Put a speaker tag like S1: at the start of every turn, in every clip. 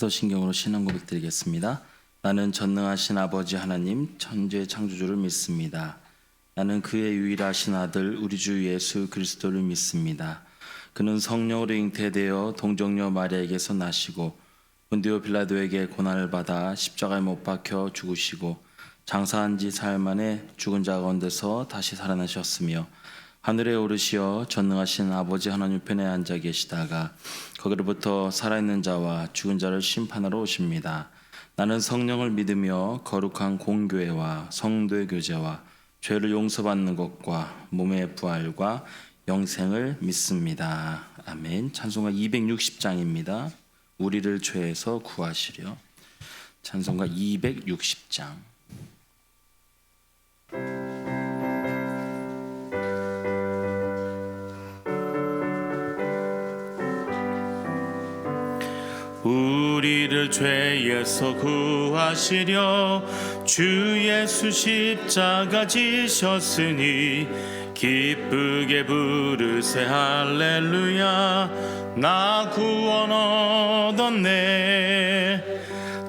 S1: 사도신경으로 신앙 고백 드리겠습니다. 나는 전능하신 아버지 하나님 천지의 창조주를 믿습니다. 나는 그의 유일하신 아들 우리 주 예수 그리스도를 믿습니다. 그는 성령으로 잉태되어 동정녀 마리아에게서 나시고 본디오 빌라도에게 고난을 받아 십자가에 못 박혀 죽으시고 장사한 지 사흘 만에 죽은 자 가운데서 다시 살아나셨으며 하늘에 오르시어 전능하신 아버지 하나님 편에 앉아 계시다가 거기로부터 살아있는 자와 죽은 자를 심판하러 오십니다. 나는 성령을 믿으며 거룩한 공교회와 성도의 교제와 죄를 용서받는 것과 몸의 부활과 영생을 믿습니다. 아멘. 찬송가 260장입니다. 우리를 죄에서 구하시려. 찬송가 260장.
S2: 우리를 죄에서 구하시려 주 예수 십자가 지셨으니 기쁘게 부르세 할렐루야. 나 구원 얻었네.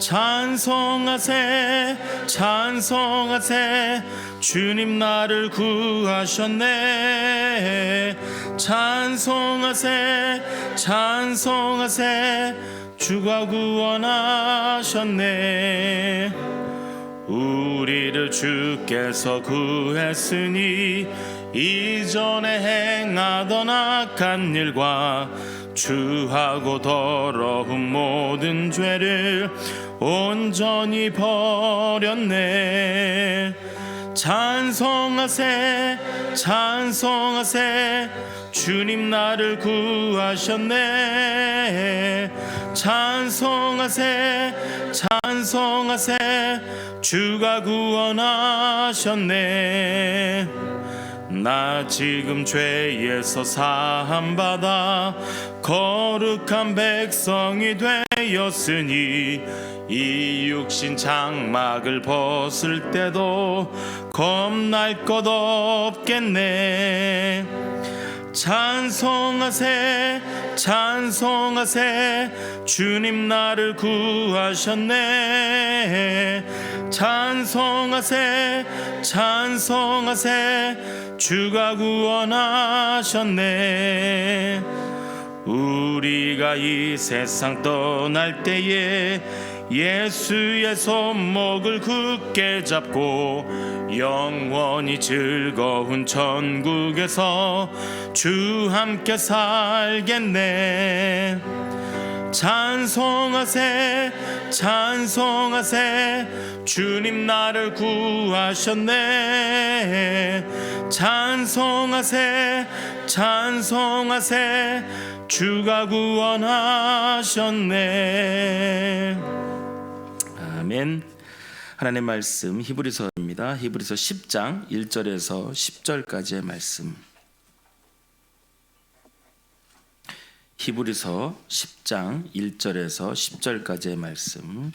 S2: 찬송하세 찬송하세 주님 나를 구하셨네. 찬송하세 찬송하세 주가 구원하셨네. 우리를 주께서 구했으니 이전에 행하던 악한 일과 주하고 더러운 모든 죄를 온전히 버렸네. 찬송하세 찬송하세 주님 나를 구하셨네. 찬송하세 찬송하세 주가 구원하셨네. 나 지금 죄에서 사함받아 거룩한 백성이 되었으니 이 육신 장막을 벗을 때도 겁날 것 없겠네. 찬송하세 찬송하세 주님 나를 구하셨네. 찬송하세 찬송하세 주가 구원하셨네. 우리가 이 세상 떠날 때에 예수의 손목을 굳게 잡고 영원히 즐거운 천국에서 주 함께 살겠네. 찬송하세 찬송하세 주님 나를 구하셨네. 찬송하세 찬송하세 주가 구원하셨네.
S1: 아멘. 하나님의 말씀 히브리서입니다. 히브리서 10장 1절에서 10절까지의 말씀. 히브리서 10장 1절에서 10절까지의 말씀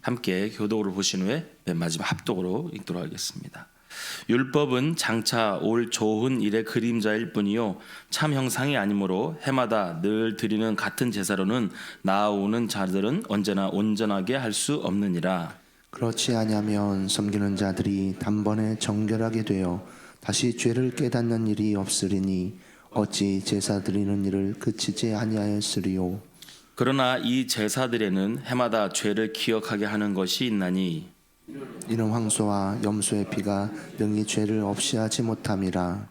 S1: 함께 교독으로 보신 후에 맨 마지막 합독으로 읽도록 하겠습니다. 율법은 장차 올 좋은 일의 그림자일 뿐이요 참 형상이 아니므로 해마다 늘 드리는 같은 제사로는 나아오는 자들은 언제나 온전하게 할 수 없느니라.
S3: 그렇지 아니하면 섬기는 자들이 단번에 정결하게 되어 다시 죄를 깨닫는 일이 없으리니 어찌 제사 드리는 일을 그치지 아니하였으리요.
S1: 그러나 이 제사들에는 해마다 죄를 기억하게 하는 것이 있나니
S3: 이는 황소와 염소의 피가 능히 죄를 없이 하지 못함이라.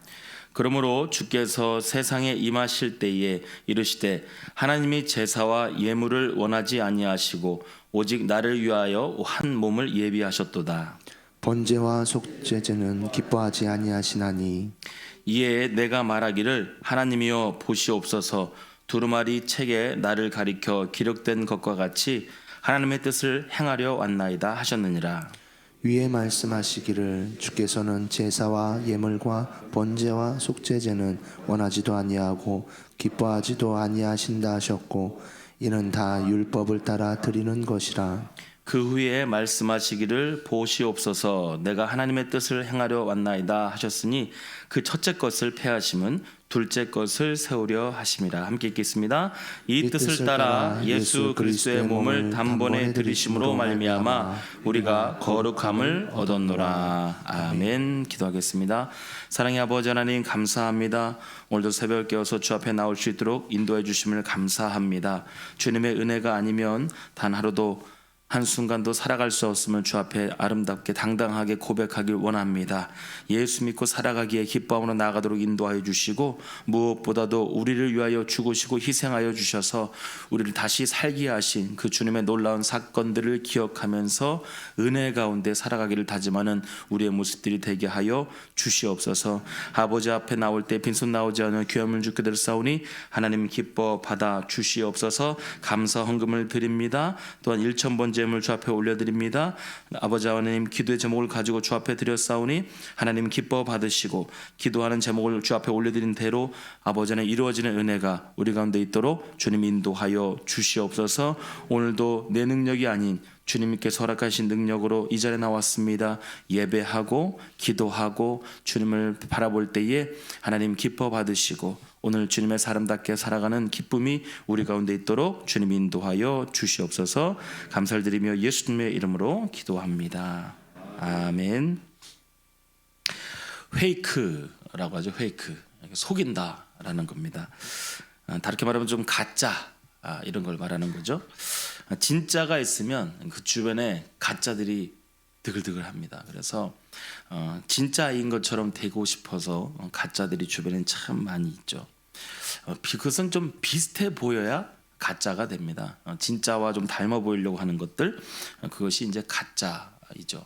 S1: 그러므로 주께서 세상에 임하실 때에 이르시되 하나님이 제사와 예물을 원하지 아니하시고 오직 나를 위하여 한 몸을 예비하셨도다.
S3: 번제와 속죄제는 기뻐하지 아니하시나니
S1: 이에 내가 말하기를 하나님이여 보시옵소서 두루마리 책에 나를 가리켜 기록된 것과 같이 하나님의 뜻을 행하려 왔나이다 하셨느니라.
S3: 위에 말씀하시기를 주께서는 제사와 예물과 번제와 속죄제는 원하지도 아니하고 기뻐하지도 아니하신다 하셨고 이는 다 율법을 따라 드리는 것이라.
S1: 그 후에 말씀하시기를 보시옵소서 내가 하나님의 뜻을 행하려 왔나이다 하셨으니 그 첫째 것을 폐하심은 둘째 것을 세우려 하심이라. 함께 읽겠습니다. 이 뜻을 따라 예수 그리스도의 몸을 단번에 들이심으로 말미암아 우리가 거룩함을 얻었노라. 아멘. 기도하겠습니다. 사랑의 아버지 하나님, 감사합니다. 오늘도 새벽 깨어서 주 앞에 나올 수 있도록 인도해 주심을 감사합니다. 주님의 은혜가 아니면 단 하루도 한순간도 살아갈 수 없음을 주 앞에 아름답게 당당하게 고백하길 원합니다. 예수 믿고 살아가기에 기뻐함으로 나아가도록 인도하여 주시고, 무엇보다도 우리를 위하여 죽으시고 희생하여 주셔서 우리를 다시 살게 하신 그 주님의 놀라운 사건들을 기억하면서 은혜 가운데 살아가기를 다짐하는 우리의 모습들이 되게 하여 주시옵소서. 아버지 앞에 나올 때 빈손 나오지 않은 귀함을 주께 드렸사오니 하나님 기뻐 받아 주시옵소서. 감사 헌금을 드립니다. 또한 1,000번 제물 주 앞에 올려드립니다. 아버지 하나님, 기도의 제목을 가지고 주 앞에 드렸사오니 하나님 기뻐 받으시고, 기도하는 제목을 주 앞에 올려드린 대로 아버지 하나님 이루어지는 은혜가 우리 가운데 있도록 주님 인도하여 주시옵소서. 오늘도 내 능력이 아닌 주님께서 허락하신 능력으로 이 자리에 나왔습니다. 예배하고 기도하고 주님을 바라볼 때에 하나님 기뻐 받으시고, 오늘 주님의 사람답게 살아가는 기쁨이 우리 가운데 있도록 주님 인도하여 주시옵소서. 감사를 드리며 예수님의 이름으로 기도합니다. 아멘. 페이크라고 하죠. 페이크, 속인다라는 겁니다. 다르게 말하면 좀 가짜, 이런 걸 말하는 거죠. 진짜가 있으면 그 주변에 가짜들이 드글드글합니다. 그래서 진짜인 것처럼 되고 싶어서 가짜들이 주변에 참 많이 있죠. 그것은 좀 비슷해 보여야 가짜가 됩니다. 진짜와 좀 닮아 보이려고 하는 것들, 그것이 이제 가짜이죠.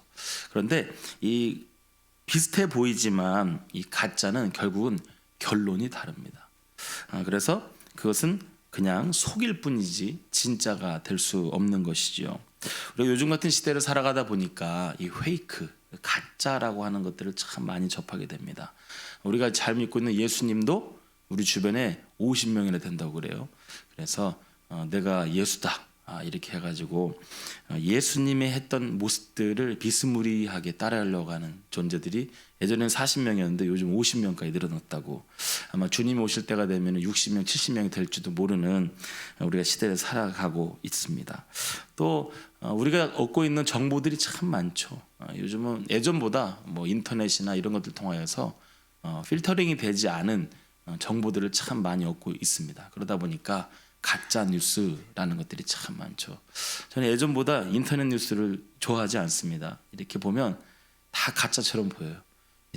S1: 그런데 이 비슷해 보이지만 이 가짜는 결국은 결론이 다릅니다. 그래서 그것은 그냥 속일 뿐이지 진짜가 될 수 없는 것이지요. 우리가 요즘 같은 시대를 살아가다 보니까 이 페이크, 가짜라고 하는 것들을 참 많이 접하게 됩니다. 우리가 잘 믿고 있는 예수님도 우리 주변에 50명이나 된다고 그래요. 그래서 내가 예수다, 이렇게 해가지고 예수님의 했던 모습들을 비스무리하게 따라하려고 하는 존재들이 예전에는 40명이었는데 요즘 50명까지 늘어났다고. 아마 주님 오실 때가 되면 60명, 70명이 될지도 모르는 우리가 시대를 살아가고 있습니다. 또 우리가 얻고 있는 정보들이 참 많죠. 요즘은 예전보다 뭐 인터넷이나 이런 것들 통하여서 필터링이 되지 않은 정보들을 참 많이 얻고 있습니다. 그러다 보니까 가짜 뉴스라는 것들이 참 많죠. 저는 예전보다 인터넷 뉴스를 좋아하지 않습니다. 이렇게 보면 다 가짜처럼 보여요.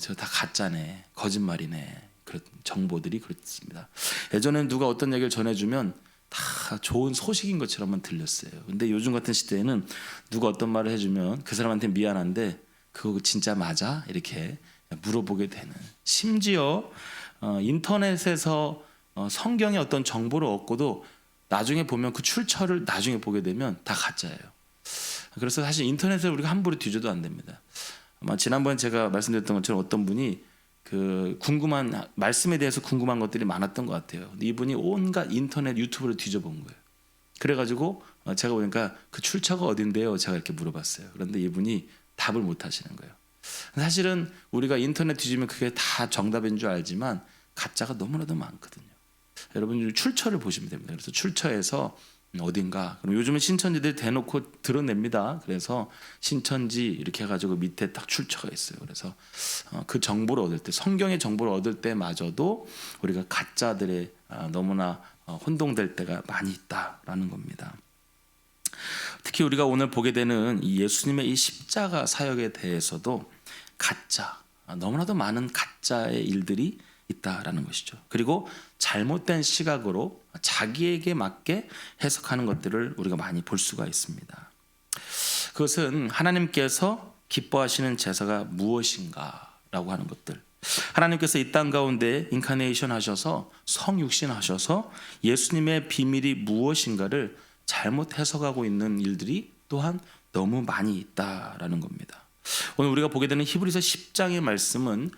S1: 저 다 가짜네, 거짓말이네, 그런 정보들이 그렇습니다. 예전에는 누가 어떤 얘기를 전해주면 다 좋은 소식인 것처럼만 들렸어요. 근데 요즘 같은 시대에는 누가 어떤 말을 해주면 그 사람한테 미안한데 그거 진짜 맞아? 이렇게 물어보게 되는, 심지어 인터넷에서 성경의 어떤 정보를 얻고도 나중에 보면 그 출처를 나중에 보게 되면 다 가짜예요. 그래서 사실 인터넷을 우리가 함부로 뒤져도 안 됩니다. 아마 지난번에 제가 말씀드렸던 것처럼 어떤 분이 그 궁금한 말씀에 대해서 궁금한 것들이 많았던 것 같아요. 근데 이분이 온갖 인터넷 유튜브를 뒤져본 거예요. 그래가지고 제가 보니까 그 출처가 어딘데요? 제가 이렇게 물어봤어요. 그런데 이분이 답을 못 하시는 거예요. 사실은 우리가 인터넷 뒤지면 그게 다 정답인 줄 알지만 가짜가 너무나도 많거든요. 여러분 출처를 보시면 됩니다. 그래서 출처에서 어딘가, 그럼 요즘은 신천지들이 대놓고 드러냅니다. 그래서 신천지 이렇게 해가지고 밑에 딱 출처가 있어요. 그래서 그 정보를 얻을 때, 성경의 정보를 얻을 때마저도 우리가 가짜들에 너무나 혼동될 때가 많이 있다라는 겁니다. 특히 우리가 오늘 보게 되는 이 예수님의 이 십자가 사역에 대해서도 가짜, 너무나도 많은 가짜의 일들이 있다라는 것이죠. 그리고 잘못된 시각으로 자기에게 맞게 해석하는 것들을 우리가 많이 볼 수가 있습니다. 그것은 하나님께서 기뻐하시는 제사가 무엇인가라고 하는 것들, 하나님께서 이 땅 가운데 인카네이션 하셔서 성육신 하셔서 예수님의 비밀이 무엇인가를 잘못 해석하고 있는 일들이 또한 너무 많이 있다라는 겁니다. 오늘 우리가 보게 되는 히브리서 10장의 말씀은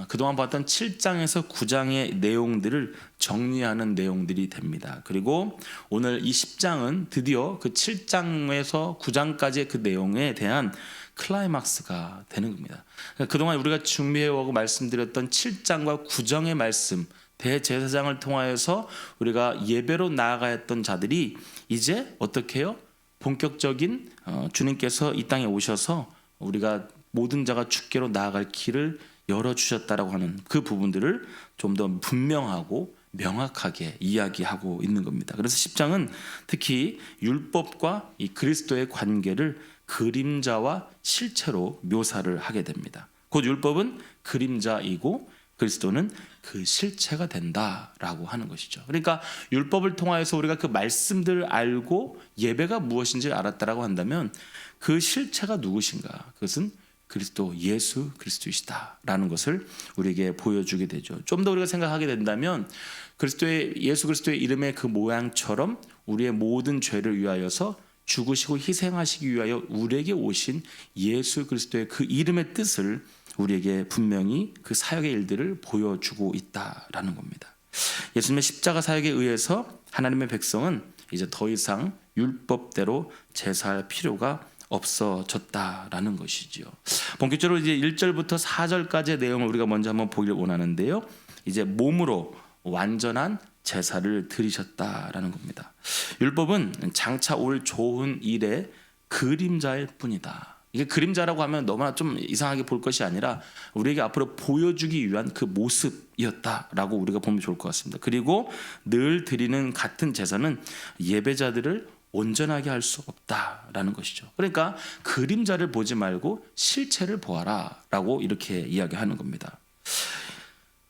S1: 그동안 봤던 7장에서 9장의 내용들을 정리하는 내용들이 됩니다. 그리고 오늘 이 10장은 드디어 그 7장에서 9장까지의 그 내용에 대한 클라이막스가 되는 겁니다. 그동안 우리가 준비해오고 말씀드렸던 7장과 9장의 말씀, 대제사장을 통하여서 우리가 예배로 나아가야 했던 자들이 이제 어떻게 해요? 본격적인 주님께서 이 땅에 오셔서 우리가 모든 자가 주께로 나아갈 길을 열어주셨다라고 하는 그 부분들을 좀 더 분명하고 명확하게 이야기하고 있는 겁니다. 그래서 10장은 특히 율법과 이 그리스도의 관계를 그림자와 실체로 묘사를 하게 됩니다. 곧 율법은 그림자이고 그리스도는 그 실체가 된다라고 하는 것이죠. 그러니까 율법을 통하여서 우리가 그 말씀들을 알고 예배가 무엇인지 알았다라고 한다면 그 실체가 누구신가? 그것은 그리스도 예수 그리스도이시다라는 것을 우리에게 보여주게 되죠. 좀 더 우리가 생각하게 된다면 예수 그리스도의 이름의 그 모양처럼 우리의 모든 죄를 위하여서 죽으시고 희생하시기 위하여 우리에게 오신 예수 그리스도의 그 이름의 뜻을 우리에게 분명히 그 사역의 일들을 보여주고 있다라는 겁니다. 예수님의 십자가 사역에 의해서 하나님의 백성은 이제 더 이상 율법대로 제사할 필요가 없어졌다라는 것이지요. 본격적으로 이제 1절부터 4절까지의 내용을 우리가 먼저 한번 보기를 원하는데요. 이제 몸으로 완전한 제사를 드리셨다라는 겁니다. 율법은 장차 올 좋은 일의 그림자일 뿐이다. 이게 그림자라고 하면 너무나 좀 이상하게 볼 것이 아니라 우리에게 앞으로 보여주기 위한 그 모습이었다라고 우리가 보면 좋을 것 같습니다. 그리고 늘 드리는 같은 제사는 예배자들을 온전하게 할 수 없다라는 것이죠. 그러니까 그림자를 보지 말고 실체를 보아라라고 이렇게 이야기하는 겁니다.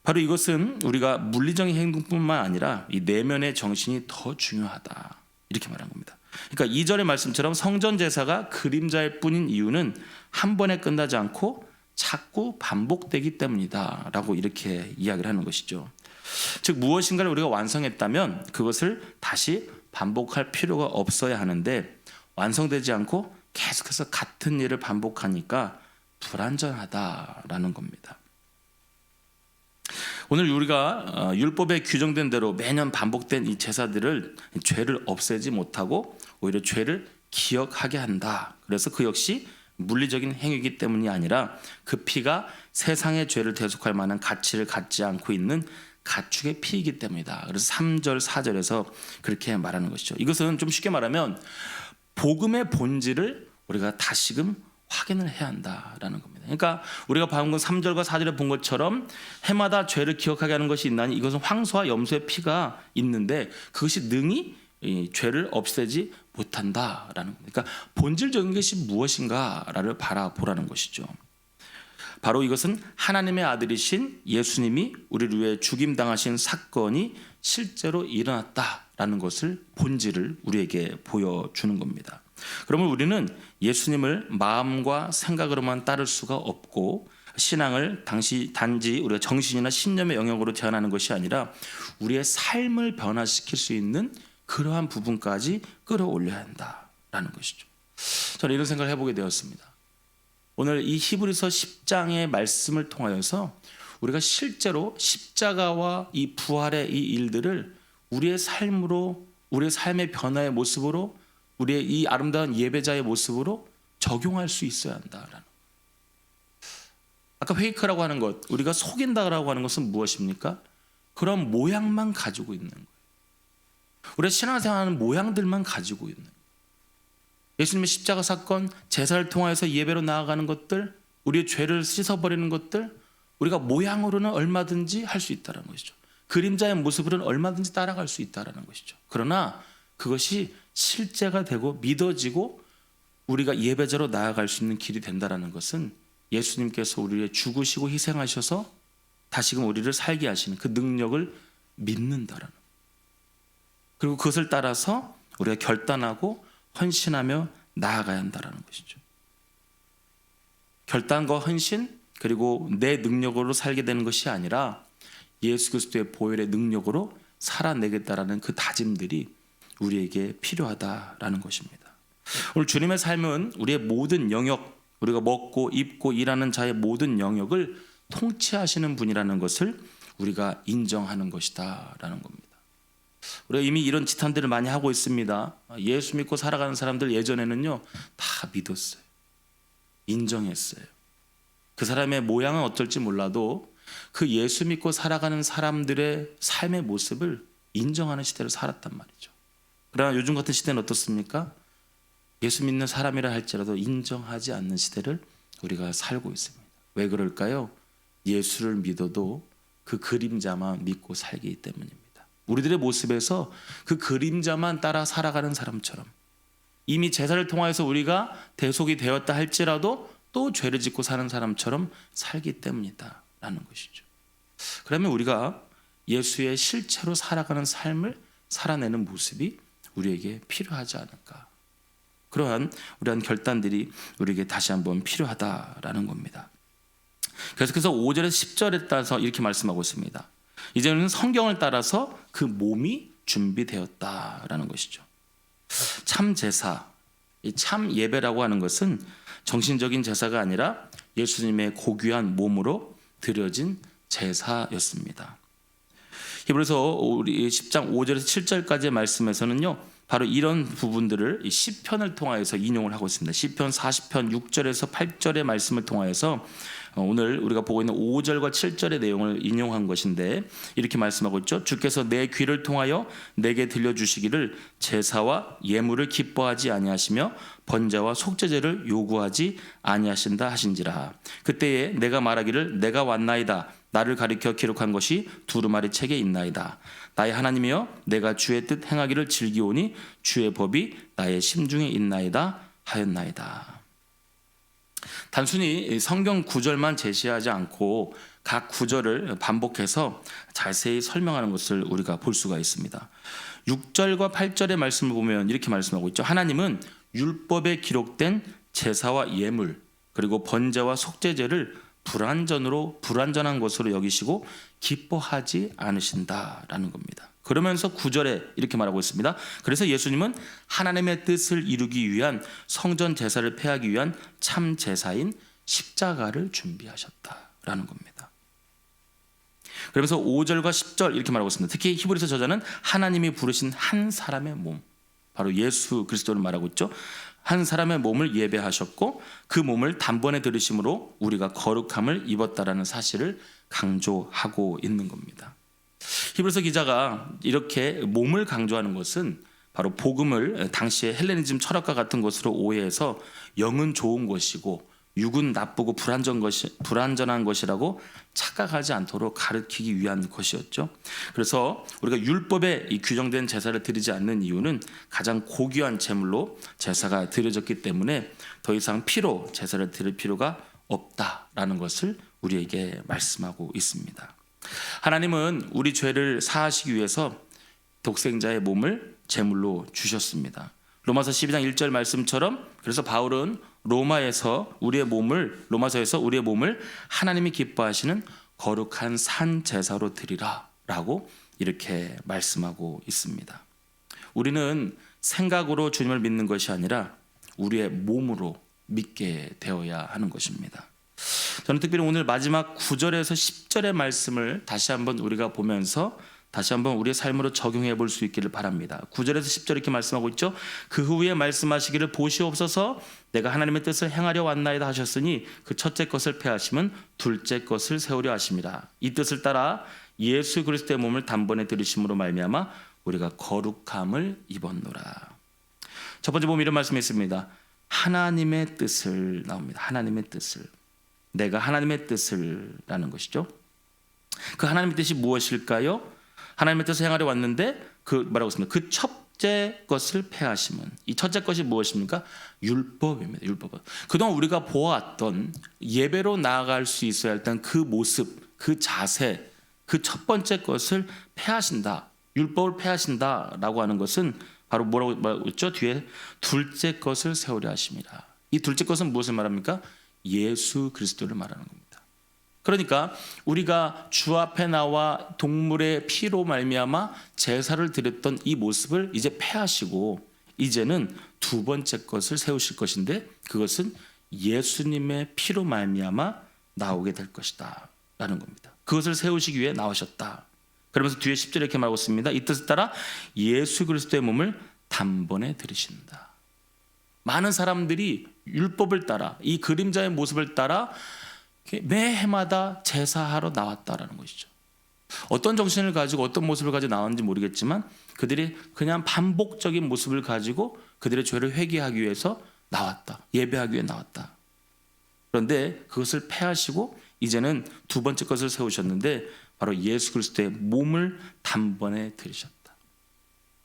S1: 바로 이것은 우리가 물리적인 행동뿐만 아니라 이 내면의 정신이 더 중요하다 이렇게 말한 겁니다. 그러니까 2절의 말씀처럼 성전 제사가 그림자일 뿐인 이유는 한 번에 끝나지 않고 자꾸 반복되기 때문이다라고 이렇게 이야기를 하는 것이죠. 즉 무엇인가를 우리가 완성했다면 그것을 다시 반복할 필요가 없어야 하는데 완성되지 않고 계속해서 같은 일을 반복하니까 불완전하다라는 겁니다. 오늘 우리가 율법에 규정된 대로 매년 반복된 이 제사들을 죄를 없애지 못하고 오히려 죄를 기억하게 한다. 그래서 그 역시 물리적인 행위이기 때문이 아니라 그 피가 세상의 죄를 대속할 만한 가치를 갖지 않고 있는 가축의 피이기 때문이다. 그래서 3절 4절에서 그렇게 말하는 것이죠. 이것은 좀 쉽게 말하면 복음의 본질을 우리가 다시금 확인을 해야 한다라는 겁니다. 그러니까 우리가 방금 3절과 4절에 본 것처럼 해마다 죄를 기억하게 하는 것이 있나니 이것은 황소와 염소의 피가 있는데 그것이 능히 이 죄를 없애지 못한다라는 겁니다. 그러니까 본질적인 것이 무엇인가를 바라보라는 것이죠. 바로 이것은 하나님의 아들이신 예수님이 우리를 위해 죽임당하신 사건이 실제로 일어났다라는 것을 본질을 우리에게 보여주는 겁니다. 그러면 우리는 예수님을 마음과 생각으로만 따를 수가 없고 신앙을 단지 우리가 정신이나 신념의 영역으로 제한하는 것이 아니라 우리의 삶을 변화시킬 수 있는 그러한 부분까지 끌어올려야 한다라는 것이죠. 저는 이런 생각을 해보게 되었습니다. 오늘 이 히브리서 10장의 말씀을 통하여서 우리가 실제로 십자가와 이 부활의 이 일들을 우리의 삶으로 우리의 삶의 변화의 모습으로 우리의 이 아름다운 예배자의 모습으로 적용할 수 있어야 한다라는. 아까 페이크라고 하는 것, 우리가 속인다라고 하는 것은 무엇입니까? 그런 모양만 가지고 있는 거예요. 우리가 신앙생활하는 모양들만 가지고 있는 거예요. 예수님의 십자가 사건, 제사를 통하여서 예배로 나아가는 것들, 우리의 죄를 씻어버리는 것들, 우리가 모양으로는 얼마든지 할 수 있다는 것이죠. 그림자의 모습으로는 얼마든지 따라갈 수 있다는 것이죠. 그러나 그것이 실제가 되고 믿어지고 우리가 예배자로 나아갈 수 있는 길이 된다는 것은 예수님께서 우리를 죽으시고 희생하셔서 다시금 우리를 살게 하시는 그 능력을 믿는다라는, 그리고 그것을 따라서 우리가 결단하고 헌신하며 나아가야 한다는 것이죠. 결단과 헌신 그리고 내 능력으로 살게 되는 것이 아니라 예수 그리스도의 보혈의 능력으로 살아내겠다라는 그 다짐들이 우리에게 필요하다라는 것입니다. 오늘 주님의 삶은 우리의 모든 영역, 우리가 먹고 입고 일하는 자의 모든 영역을 통치하시는 분이라는 것을 우리가 인정하는 것이다라는 겁니다. 우리가 이미 이런 지탄들을 많이 하고 있습니다. 예수 믿고 살아가는 사람들 예전에는요 다 믿었어요. 인정했어요. 그 사람의 모양은 어떨지 몰라도 그 예수 믿고 살아가는 사람들의 삶의 모습을 인정하는 시대를 살았단 말이죠. 그러나 요즘 같은 시대는 어떻습니까? 예수 믿는 사람이라 할지라도 인정하지 않는 시대를 우리가 살고 있습니다. 왜 그럴까요? 예수를 믿어도 그 그림자만 믿고 살기 때문입니다. 우리들의 모습에서 그 그림자만 따라 살아가는 사람처럼, 이미 제사를 통하여서 우리가 대속이 되었다 할지라도 또 죄를 짓고 사는 사람처럼 살기 때문이다 라는 것이죠. 그러면 우리가 예수의 실체로 살아가는 삶을 살아내는 모습이 우리에게 필요하지 않을까. 그러한 결단들이 우리에게 다시 한번 필요하다라는 겁니다. 그래서 5절에서 10절에 따라서 이렇게 말씀하고 있습니다. 이제는 성경을 따라서 그 몸이 준비되었다라는 것이죠. 참 제사, 이 참 예배라고 하는 것은 정신적인 제사가 아니라 예수님의 고귀한 몸으로 드려진 제사였습니다. 히브리서 우리 10장 5절에서 7절까지의 말씀에서는요, 바로 이런 부분들을 이 시편을 통하여서 인용을 하고 있습니다. 시편 40편 6절에서 8절의 말씀을 통하여서 오늘 우리가 보고 있는 5절과 7절의 내용을 인용한 것인데, 이렇게 말씀하고 있죠. 주께서 내 귀를 통하여 내게 들려주시기를 제사와 예물을 기뻐하지 아니하시며 번제와 속죄제를 요구하지 아니하신다 하신지라. 그때에 내가 말하기를 내가 왔나이다. 나를 가리켜 기록한 것이 두루마리 책에 있나이다. 나의 하나님이여, 내가 주의 뜻 행하기를 즐기오니 주의 법이 나의 심중에 있나이다 하였나이다. 단순히 성경 구절만 제시하지 않고 각 구절을 반복해서 자세히 설명하는 것을 우리가 볼 수가 있습니다. 6절과 8절의 말씀을 보면 이렇게 말씀하고 있죠. 하나님은 율법에 기록된 제사와 예물 그리고 번제와 속죄제를 불완전한 것으로 여기시고 기뻐하지 않으신다라는 겁니다. 그러면서 9절에 이렇게 말하고 있습니다. 그래서 예수님은 하나님의 뜻을 이루기 위한 성전 제사를 폐하기 위한 참 제사인 십자가를 준비하셨다라는 겁니다. 그러면서 5절과 10절 이렇게 말하고 있습니다. 특히 히브리서 저자는 하나님이 부르신 한 사람의 몸, 바로 예수 그리스도를 말하고 있죠. 한 사람의 몸을 예배하셨고 그 몸을 단번에 들으심으로 우리가 거룩함을 입었다라는 사실을 강조하고 있는 겁니다. 히브리서 기자가 이렇게 몸을 강조하는 것은 바로 복음을 당시의 헬레니즘 철학과 같은 것으로 오해해서 영은 좋은 것이고 육은 나쁘고 불완전한 것이라고 착각하지 않도록 가르치기 위한 것이었죠. 그래서 우리가 율법에 규정된 제사를 드리지 않는 이유는 가장 고귀한 제물로 제사가 드려졌기 때문에 더 이상 피로 제사를 드릴 필요가 없다라는 것을 우리에게 말씀하고 있습니다. 하나님은 우리 죄를 사하시기 위해서 독생자의 몸을 제물로 주셨습니다. 로마서 12장 1절 말씀처럼 그래서 바울은 로마서에서 우리의 몸을 하나님이 기뻐하시는 거룩한 산 제사로 드리라 라고 이렇게 말씀하고 있습니다. 우리는 생각으로 주님을 믿는 것이 아니라 우리의 몸으로 믿게 되어야 하는 것입니다. 저는 특별히 오늘 마지막 9절에서 10절의 말씀을 다시 한번 우리가 보면서 다시 한번 우리의 삶으로 적용해 볼 수 있기를 바랍니다. 9절에서 10절 이렇게 말씀하고 있죠. 그 후에 말씀하시기를 보시옵소서 내가 하나님의 뜻을 행하려 왔나이다 하셨으니 그 첫째 것을 폐하심은 둘째 것을 세우려 하심이라. 이 뜻을 따라 예수 그리스도의 몸을 단번에 들으심으로 말미암아 우리가 거룩함을 입었노라. 첫 번째 보면 이런 말씀이 있습니다. 하나님의 뜻을 나옵니다. 하나님의 뜻을. 내가 하나님의 뜻을 라는 것이죠. 그 하나님의 뜻이 무엇일까요? 하나님의 뜻을 행하려 왔는데 말하고 있습니다. 그 첫째 것을 폐하심은, 이 첫째 것이 무엇입니까? 율법입니다. 율법. 그동안 우리가 보아왔던 예배로 나아갈 수 있어야 했던 그 모습, 그 자세, 그 첫 번째 것을 폐하신다. 율법을 폐하신다라고 하는 것은 바로 뭐라고 말하고 있죠? 뒤에 둘째 것을 세우려 하심이라. 이 둘째 것은 무엇을 말합니까? 예수 그리스도를 말하는 겁니다. 그러니까 우리가 주 앞에 나와 동물의 피로 말미암아 제사를 드렸던 이 모습을 이제 폐하시고 이제는 두 번째 것을 세우실 것인데 그것은 예수님의 피로 말미암아 나오게 될 것이다 라는 겁니다. 그것을 세우시기 위해 나오셨다. 그러면서 뒤에 10절에 이렇게 말하고 있습니다. 이 뜻을 따라 예수 그리스도의 몸을 단번에 들이신다. 많은 사람들이 율법을 따라 이 그림자의 모습을 따라 매 해마다 제사하러 나왔다라는 것이죠. 어떤 정신을 가지고 어떤 모습을 가지고 나왔는지 모르겠지만 그들이 그냥 반복적인 모습을 가지고 그들의 죄를 회개하기 위해서 나왔다. 예배하기 위해 나왔다. 그런데 그것을 패하시고 이제는 두 번째 것을 세우셨는데 바로 예수 그리스도의 몸을 단번에 들이셨다.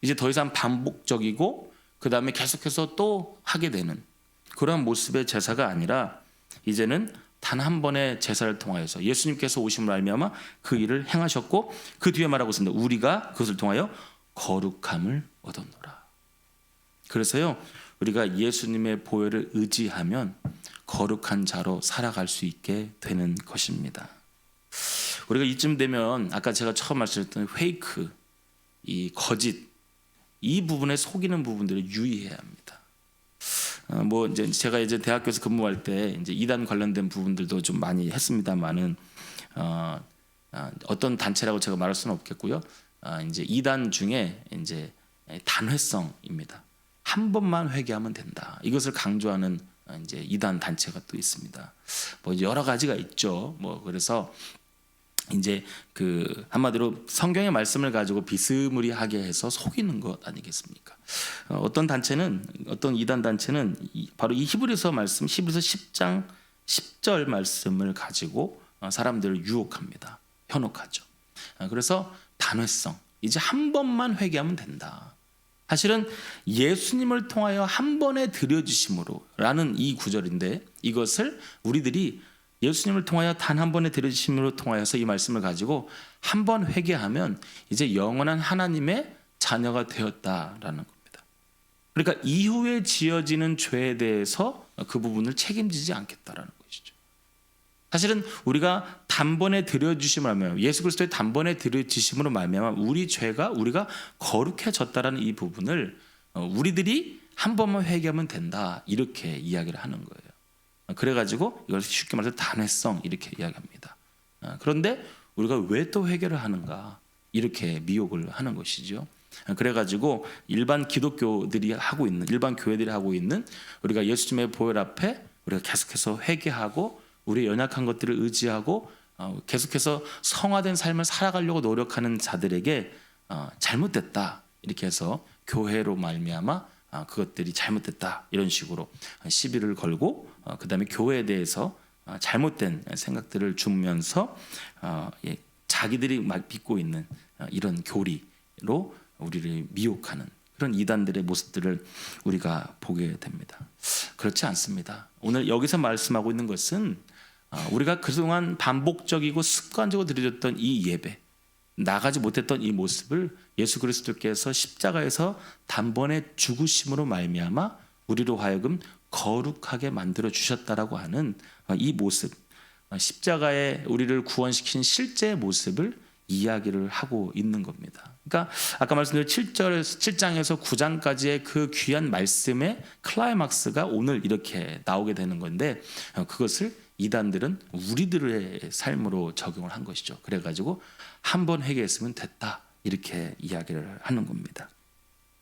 S1: 이제 더 이상 반복적이고 그 다음에 계속해서 또 하게 되는 그런 모습의 제사가 아니라 이제는 단 한 번의 제사를 통하여서 예수님께서 오심을 알미암아 그 일을 행하셨고 그 뒤에 말하고 있습니다. 우리가 그것을 통하여 거룩함을 얻었노라. 그래서요 우리가 예수님의 보혈을 의지하면 거룩한 자로 살아갈 수 있게 되는 것입니다. 우리가 이쯤 되면 아까 제가 처음 말씀드렸던 페이크, 이 거짓, 이 부분에 속이는 부분들을 유의해야 합니다. 뭐 이제 제가 이제 대학교에서 근무할 때 이제 이단 관련된 부분들도 좀 많이 했습니다만은 어떤 단체라고 제가 말할 수는 없겠고요. 이제 이단 중에 이제 단회성입니다. 한 번만 회개하면 된다. 이것을 강조하는 이제 이단 단체가 또 있습니다. 뭐 여러 가지가 있죠. 뭐 그래서 이제 그 한마디로 성경의 말씀을 가지고 비스무리하게 해서 속이는 것 아니겠습니까? 어떤 단체는 어떤 이단 단체는 바로 이 히브리서 말씀 히브리서 10장 10절 말씀을 가지고 사람들을 유혹합니다. 현혹하죠. 그래서 단회성 이제 한 번만 회개하면 된다. 사실은 예수님을 통하여 한 번에 드려주심으로라는 이 구절인데 이것을 우리들이 예수님을 통하여 단 한 번의 드려주심으로 통하여서 이 말씀을 가지고 한 번 회개하면 이제 영원한 하나님의 자녀가 되었다라는 겁니다. 그러니까 이후에 지어지는 죄에 대해서 그 부분을 책임지지 않겠다라는 것이죠. 사실은 우리가 단번에 드려주심을 하면 예수 그리스도의 단번에 드려주심으로 말미암아 우리 죄가 우리가 거룩해졌다라는 이 부분을 우리들이 한 번만 회개하면 된다 이렇게 이야기를 하는 거예요. 그래가지고 이걸 쉽게 말해서 단회성 이렇게 이야기합니다. 그런데 우리가 왜 또 회개를 하는가 이렇게 미혹을 하는 것이죠. 그래가지고 일반 기독교들이 하고 있는 일반 교회들이 하고 있는 우리가 예수님의 보혈 앞에 우리가 계속해서 회개하고 우리의 연약한 것들을 의지하고 계속해서 성화된 삶을 살아가려고 노력하는 자들에게 잘못됐다 이렇게 해서 교회로 말미암아 그것들이 잘못됐다 이런 식으로 시비를 걸고 그 다음에 교회에 대해서 잘못된 생각들을 주면서 자기들이 믿고 있는 이런 교리로 우리를 미혹하는 그런 이단들의 모습들을 우리가 보게 됩니다. 그렇지 않습니다. 오늘 여기서 말씀하고 있는 것은 우리가 그동안 반복적이고 습관적으로 드려졌던 이 예배 나가지 못했던 이 모습을 예수 그리스도께서 십자가에서 단번에 죽으심으로 말미암아 우리로 하여금 거룩하게 만들어 주셨다라고 하는 이 모습, 십자가에 우리를 구원시킨 실제의 모습을 이야기를 하고 있는 겁니다. 그러니까 아까 말씀드린 7장에서 9장까지의 그 귀한 말씀의 클라이막스가 오늘 이렇게 나오게 되는 건데 그것을 이단들은 우리들의 삶으로 적용을 한 것이죠. 그래가지고 한 번 회개했으면 됐다 이렇게 이야기를 하는 겁니다.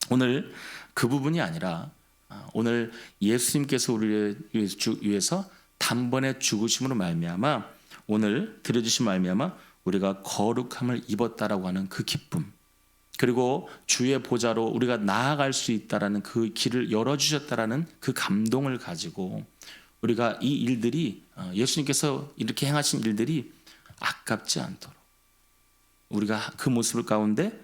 S1: 오늘 그 부분이 아니라 오늘 예수님께서 우리를 위해서 단번에 죽으심으로 말미암아 오늘 드려주신 말미암아 우리가 거룩함을 입었다라고 하는 그 기쁨 그리고 주의 보좌로 우리가 나아갈 수 있다라는 그 길을 열어주셨다라는 그 감동을 가지고 우리가 이 일들이 예수님께서 이렇게 행하신 일들이 아깝지 않도록 우리가 그 모습을 가운데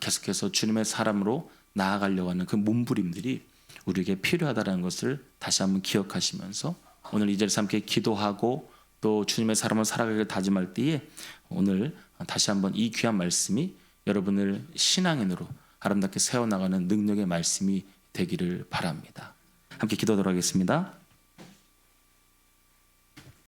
S1: 계속해서 주님의 사람으로 나아가려고 하는 그 몸부림들이 우리에게 필요하다는 것을 다시 한번 기억하시면서 오늘 이 자리에서 함께 기도하고 또 주님의 사람을 살아가기를 다짐할 때에 오늘 다시 한번 이 귀한 말씀이 여러분을 신앙인으로 아름답게 세워나가는 능력의 말씀이 되기를 바랍니다. 함께 기도하도록 하겠습니다.